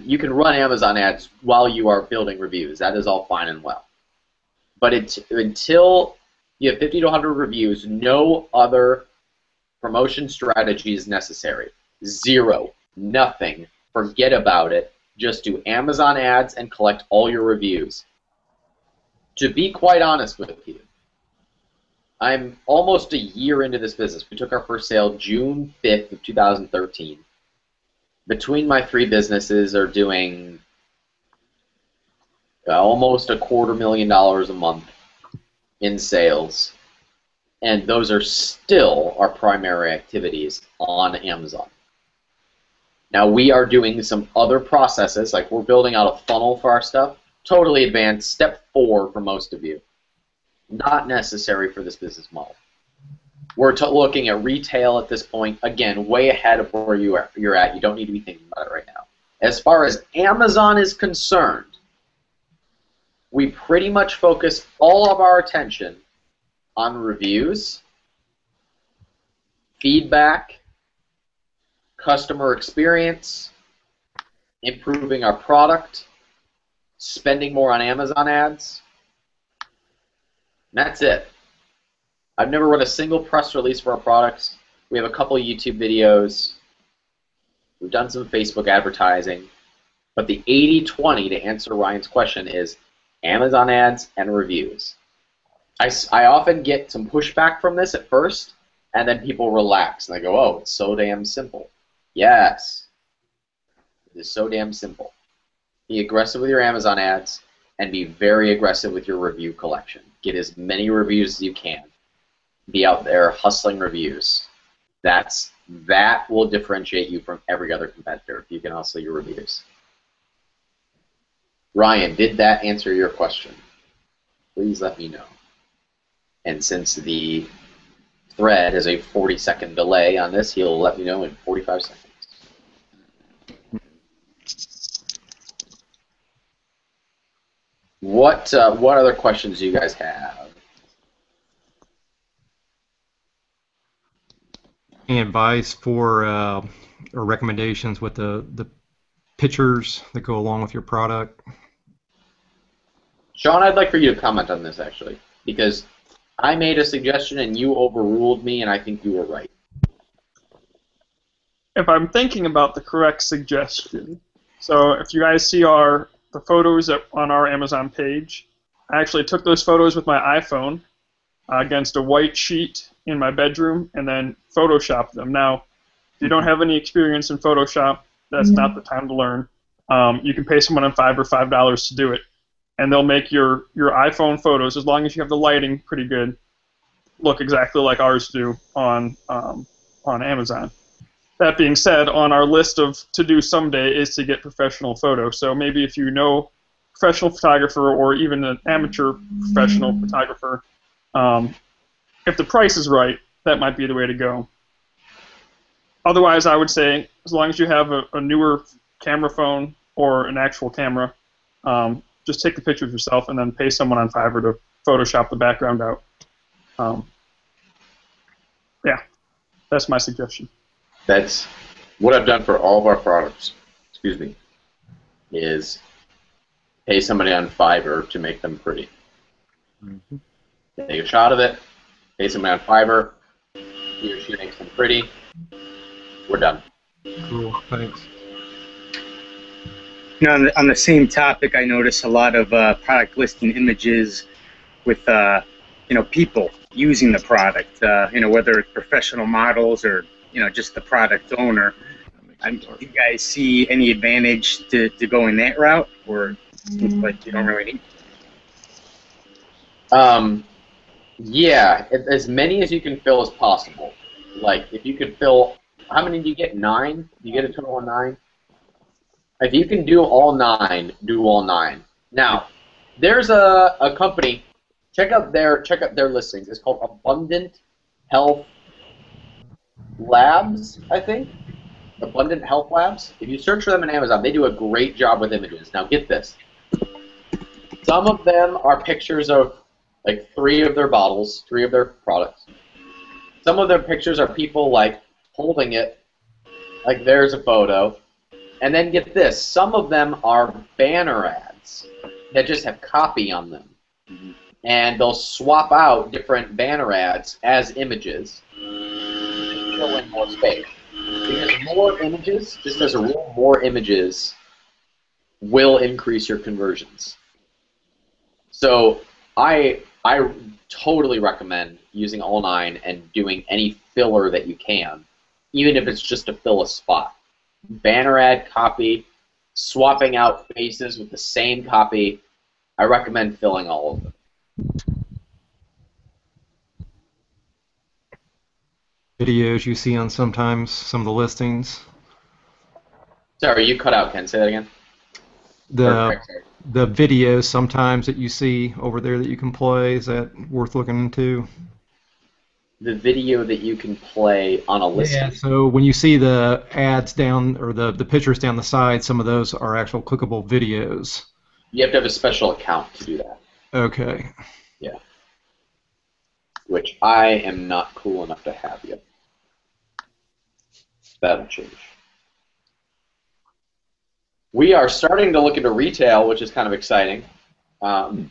you can run Amazon ads while you are building reviews. That is all fine and well. But until you have 50 to 100 reviews, no other promotion strategy is necessary. 0. Nothing. Forget about it. Just do Amazon ads and collect all your reviews. To be quite honest with you, I'm almost a year into this business. We took our first sale June 5th of 2013. Between my 3 businesses are doing almost $250,000 a month in sales, and those are still our primary activities on Amazon. Now we are doing some other processes, like we're building out a funnel for our stuff. Totally advanced, step 4 for most of you. Not necessary for this business model. We're looking at retail at this point. Again, way ahead of where you're at. You don't need to be thinking about it right now. As far as Amazon is concerned, we pretty much focus all of our attention on reviews, feedback, customer experience, improving our product, spending more on Amazon ads. And that's it. I've never run a single press release for our products. We have a couple of YouTube videos. We've done some Facebook advertising. But the 80-20, to answer Ryan's question, is Amazon ads and reviews. I often get some pushback from this at first, and then people relax, and they go, oh, it's so damn simple. Yes, it is so damn simple. Be aggressive with your Amazon ads, and be very aggressive with your review collection. Get as many reviews as you can. Be out there hustling reviews. That will differentiate you from every other competitor if you can hustle your reviews. Ryan, did that answer your question? Please let me know. And since the thread has a 40-second delay on this, he'll let me know in 45 seconds. What other questions do you guys have? Any advice for or recommendations with the pictures that go along with your product? Sean, I'd like for you to comment on this, actually, because I made a suggestion and you overruled me, and I think you were right. If I'm thinking about the correct suggestion, so if you guys see the photos on our Amazon page, I actually took those photos with my iPhone against a white sheet in my bedroom and then Photoshopped them. Now, if you don't have any experience in Photoshop, that's not the time to learn. You can pay someone on Fiverr $5 to do it, and they'll make your iPhone photos, as long as you have the lighting pretty good, look exactly like ours do on Amazon. That being said, on our list of to-do someday is to get professional photos. So maybe if you know professional photographer or even an amateur professional photographer, if the price is right, that might be the way to go. Otherwise, I would say, as long as you have a newer camera phone or an actual camera, just take the pictures yourself and then pay someone on Fiverr to Photoshop the background out. Yeah, that's my suggestion. That's what I've done for all of our products, excuse me, is pay somebody on Fiverr to make them pretty. Mm-hmm. Take a shot of it, pay somebody on Fiverr, he or she makes them pretty, we're done. Cool, thanks. You know, on the same topic, I notice a lot of product listing images with people using the product. Whether it's professional models or just the product owner. Do you guys see any advantage to going that route, or like you don't really need? Yeah, as many as you can fill as possible. Like, if you could fill, how many do you get? 9? You get a total of 9? If you can do all 9, do all 9. Now, there's a company. Check out their listings. It's called Abundant Health Labs, I think. Abundant Health Labs. If you search for them on Amazon, they do a great job with images. Now, get this. Some of them are pictures of like 3 of their bottles, 3 of their products. Some of their pictures are people like holding it, like there's a photo. And then get this, some of them are banner ads that just have copy on them. And they'll swap out different banner ads as images to fill in more space. Because more images, just as a rule, more images will increase your conversions. So I totally recommend using all 9 and doing any filler that you can, even if it's just to fill a spot. Banner ad copy, swapping out faces with the same copy. I recommend filling all of them. Videos you see on sometimes some of the listings. Sorry, you cut out, Ken. Say that again. The the videos sometimes that you see over there that you can play, is that worth looking into? The video that you can play on a listing. Yeah, so when you see the ads down, or the pictures down the side, some of those are actual clickable videos. You have to have a special account to do that. Okay. Yeah. Which I am not cool enough to have yet. That'll change. We are starting to look into retail, which is kind of exciting. In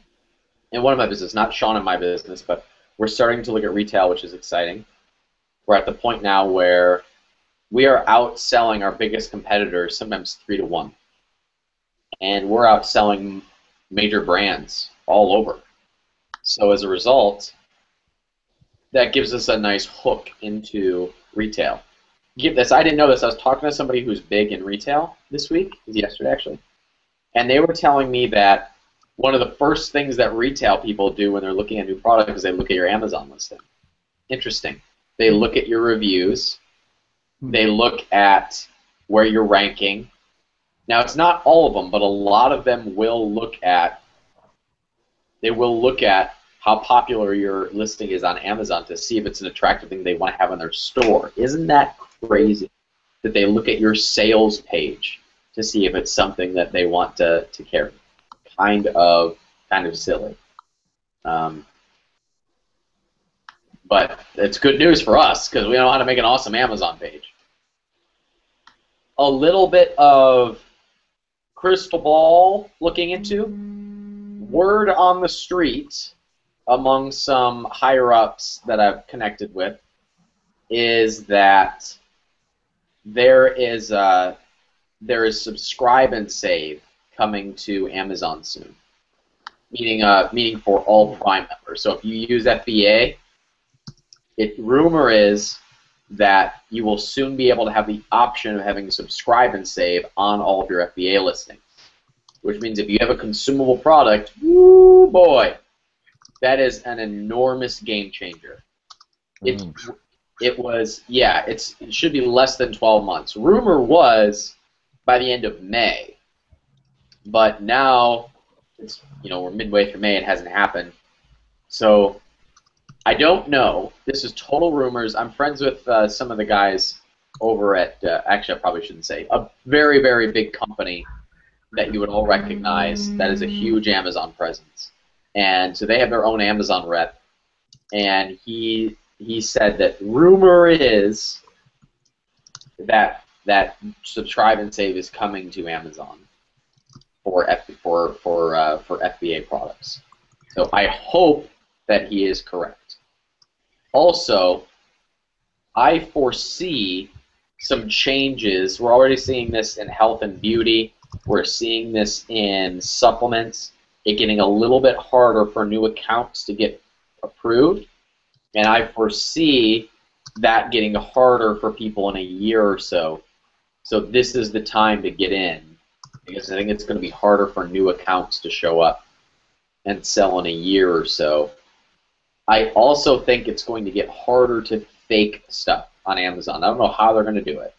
one of my business, not Sean in my business, but we're starting to look at retail, which is exciting. We're at the point now where we are outselling our biggest competitors, sometimes 3 to 1. And we're outselling major brands all over. So as a result, that gives us a nice hook into retail. Get this, I didn't know this. I was talking to somebody who's big in retail this week, it was yesterday actually, and they were telling me that one of the first things that retail people do when they're looking at new products is they look at your Amazon listing. Interesting. They look at your reviews. They look at where you're ranking. Now, it's not all of them, but a lot of them will look at, how popular your listing is on Amazon to see if it's an attractive thing they want to have in their store. Isn't that crazy that they look at your sales page to see if it's something that they want to carry? Kind of silly. But it's good news for us because we know how to make an awesome Amazon page. A little bit of crystal ball looking into. Word on the street among some higher-ups that I've connected with is that there is subscribe and save coming to Amazon soon, meaning for all Prime members. So if you use FBA, rumor is that you will soon be able to have the option of having subscribe and save on all of your FBA listings, which means if you have a consumable product, woo boy, that is an enormous game changer. It should be less than 12 months. Rumor was by the end of May, but now it's, we're midway through May, it hasn't happened. So I don't know. This is total rumors. I'm friends with some of the guys over at, actually I probably shouldn't say, a very, very big company that you would all recognize that is a huge Amazon presence. And so they have their own Amazon rep, and he said that rumor is that subscribe and save is coming to Amazon for FBA products. So I hope that he is correct. Also, I foresee some changes. We're already seeing this in health and beauty. We're seeing this in supplements. It getting a little bit harder for new accounts to get approved, and I foresee that getting harder for people in a year or so. So this is the time to get in, because I think it's going to be harder for new accounts to show up and sell in a year or so. I also think it's going to get harder to fake stuff on Amazon. I don't know how they're going to do it,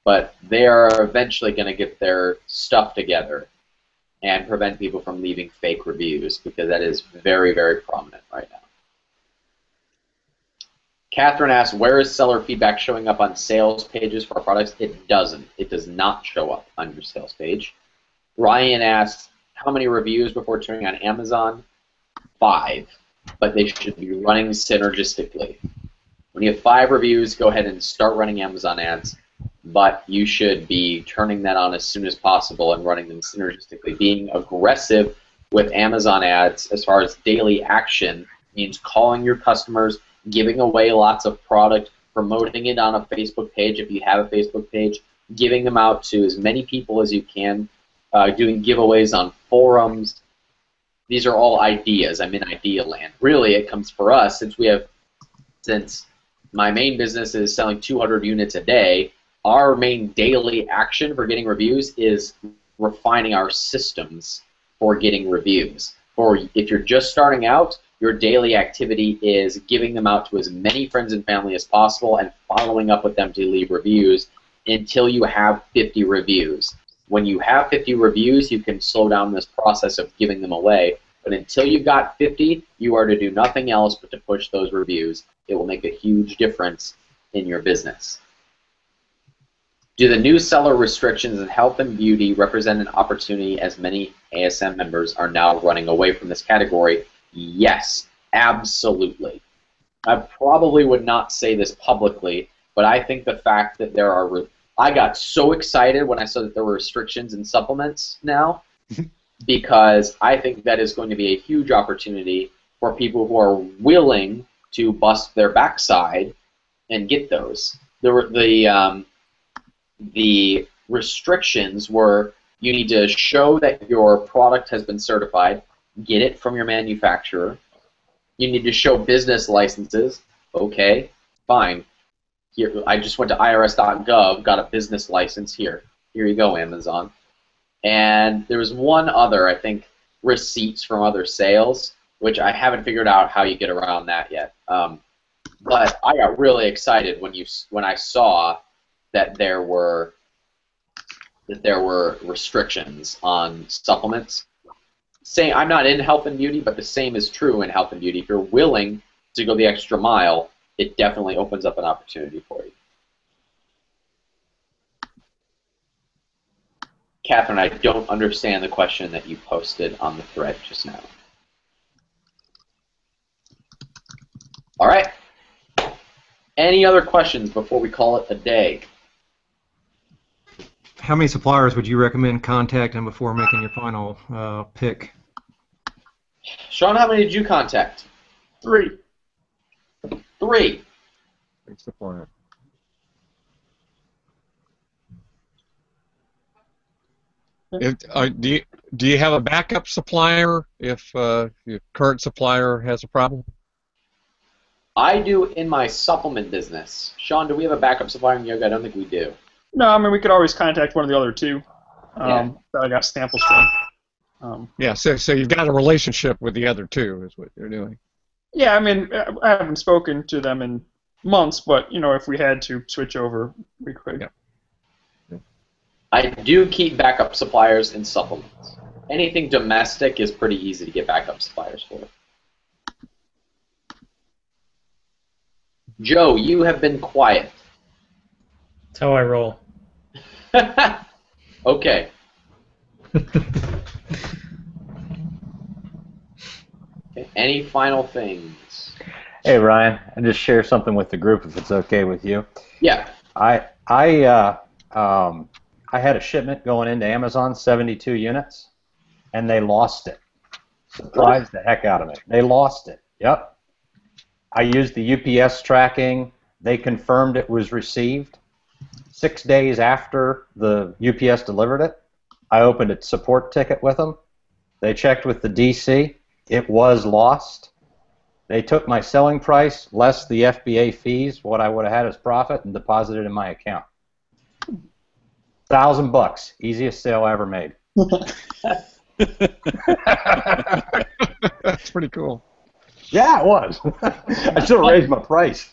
but they are eventually going to get their stuff together and prevent people from leaving fake reviews, because that is very, very prominent right now. Catherine asks, where is seller feedback showing up on sales pages for our products? It doesn't. It does not show up on your sales page. Ryan asks, how many reviews before turning on Amazon? 5, but they should be running synergistically. When you have 5 reviews, go ahead and start running Amazon ads, but you should be turning that on as soon as possible and running them synergistically. Being aggressive with Amazon ads as far as daily action means calling your customers, giving away lots of product, promoting it on a Facebook page if you have a Facebook page, giving them out to as many people as you can, doing giveaways on forums. These are all ideas. I'm in idea land. Really, it comes for us since my main business is selling 200 units a day. Our main daily action for getting reviews is refining our systems for getting reviews. Or if you're just starting out, your daily activity is giving them out to as many friends and family as possible and following up with them to leave reviews. until you have 50 reviews. When you have 50 reviews, you can slow down this process of giving them away. But until you've got 50, you are to do nothing else but to push those reviews. It will make a huge difference in your business. Do the new seller restrictions in health and beauty represent an opportunity as many ASM members are now running away from this category? Yes, absolutely. I probably would not say this publicly, but I think the fact that there are... I got so excited when I saw that there were restrictions in supplements now because I think that is going to be a huge opportunity for people who are willing to bust their backside and get those. The restrictions were you need to show that your product has been certified, get it from your manufacturer. You need to show business licenses. Okay, fine. Here, I just went to irs.gov, got a business license here. Here you go, Amazon. And there was one other, I think, receipts from other sales, which I haven't figured out how you get around that yet. But I got really excited when I saw that there were restrictions on supplements. Saying I'm not in health and beauty, but the same is true in health and beauty. If you're willing to go the extra mile, it definitely opens up an opportunity for you. Catherine, I don't understand the question that you posted on the thread just now. All right. Any other questions before we call it a day? How many suppliers would you recommend contacting before making your final pick? Sean, how many did you contact? 3. 3. Big supplier. Do you have a backup supplier if your current supplier has a problem? I do in my supplement business. Sean, do we have a backup supplier in yoga? I don't think we do. No, I mean, we could always contact one of the other 2 that I got samples from. Yeah, so you've got a relationship with the other 2 is what you're doing. Yeah, I mean, I haven't spoken to them in months, but, you know, if we had to switch over, we could. Yeah. I do keep backup suppliers in supplements. Anything domestic is pretty easy to get backup suppliers for. Joe, you have been quiet. That's how I roll. Okay. Any final things? Hey Ryan, I just share something with the group if it's okay with you. Yeah. I had a shipment going into Amazon, 72 units, and they lost it. Surprised the heck out of me. They lost it. Yep. I used the UPS tracking. They confirmed it was received. 6 days after the UPS delivered it, I opened a support ticket with them. They checked with the DC. It was lost. They took my selling price, less the FBA fees, what I would have had as profit, and deposited in my account. $1,000, easiest sale I ever made. That's pretty cool. Yeah, it was. I should have raised my price.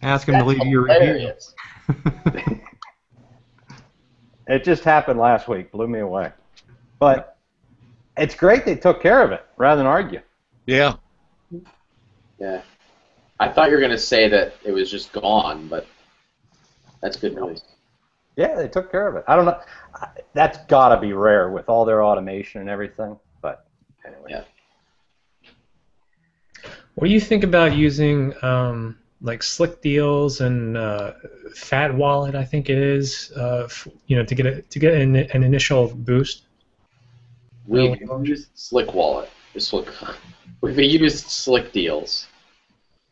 Ask him to leave you a review. It just happened last week. Blew me away. But it's great they took care of it rather than argue. Yeah. Yeah. I thought you were going to say that it was just gone, but that's good news. Yeah, they took care of it. I don't know. That's got to be rare with all their automation and everything. But anyway. Yeah. What do you think about using like Slick Deals and Fat Wallet? I think it is. You know, to get an initial boost. We've used Slick Wallet. We've used Slick Deals.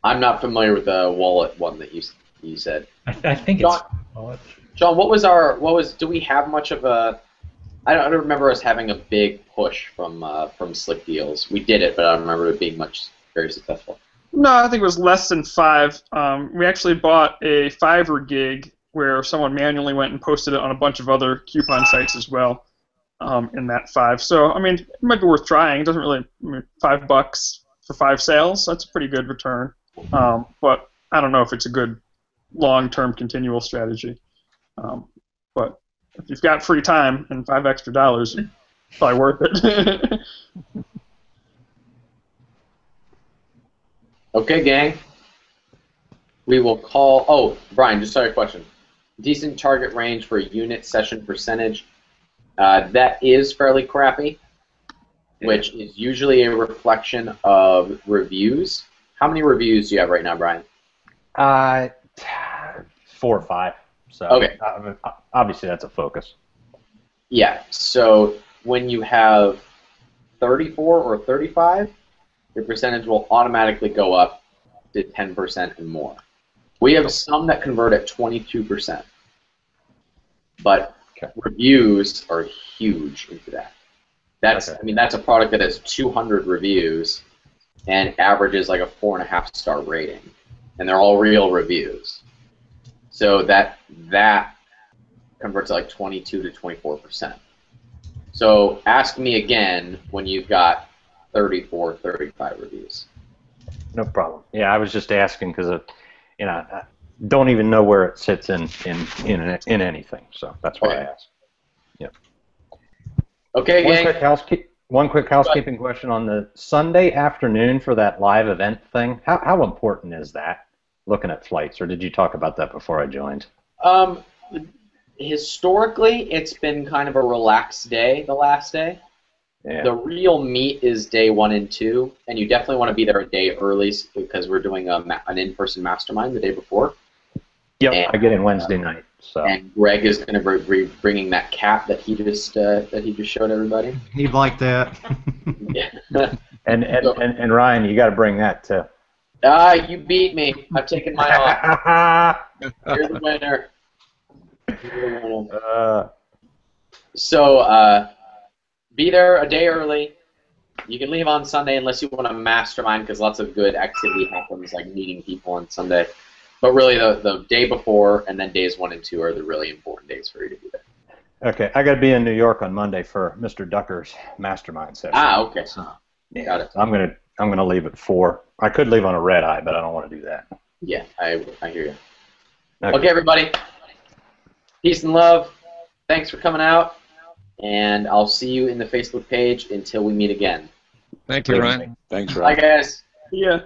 I'm not familiar with the wallet one that you said. I think John, it's Wallet. John, do we have much of a? I don't remember us having a big push from Slick Deals. We did it, but I don't remember it being very successful. No, I think it was less than 5. We actually bought a Fiverr gig where someone manually went and posted it on a bunch of other coupon sites as well. In that 5. So, I mean, it might be worth trying. It doesn't really, $5 for 5 sales. That's a pretty good return. But I don't know if it's a good long-term continual strategy. But if you've got free time and $5 extra, probably worth it. Okay, gang. We will call. Oh, Brian, just sorry, question. Decent target range for unit session percentage. That is fairly crappy, which is usually a reflection of reviews. How many reviews do you have right now, Brian? 4 or 5. So okay. Obviously, that's a focus. Yeah. So when you have 34 or 35, your percentage will automatically go up to 10% and more. We have some that convert at 22%, but reviews are huge into that. That's I mean, that's a product that has 200 reviews and averages like a 4.5-star rating, and they're all real reviews. So that converts to like 22 to 24%. So ask me again when you've got 34, 35 reviews. No problem. Yeah, I was just asking because I don't even know where it sits in anything. So that's why I asked. Yep. Okay, gang. One quick housekeeping question on the Sunday afternoon for that live event thing. How important is that? Looking at flights, or did you talk about that before I joined? Historically, it's been kind of a relaxed day, the last day. Yeah. The real meat is day 1 and 2, and you definitely want to be there a day early because we're doing an in-person mastermind the day before. Yep, and, I get in Wednesday night. So. And Greg is going to be bringing that cat that he just showed everybody. He'd like that. Yeah. and Ryan, you got to bring that too. You beat me. I've taken my off. You're the winner. So be there a day early. You can leave on Sunday unless you want to mastermind because lots of good activity happens, like meeting people on Sunday. But really, the day before and then days 1 and 2 are the really important days for you to be there. Okay, I got to be in New York on Monday for Mr. Ducker's mastermind session. Okay. So, yeah, got it. I'm gonna leave at 4. I could leave on a red eye, but I don't want to do that. Yeah, I hear you. Okay, everybody. Peace and love. Thanks for coming out, and I'll see you in the Facebook page until we meet again. Thank you, Ryan. Thanks, Ryan. Bye, guys. Yeah.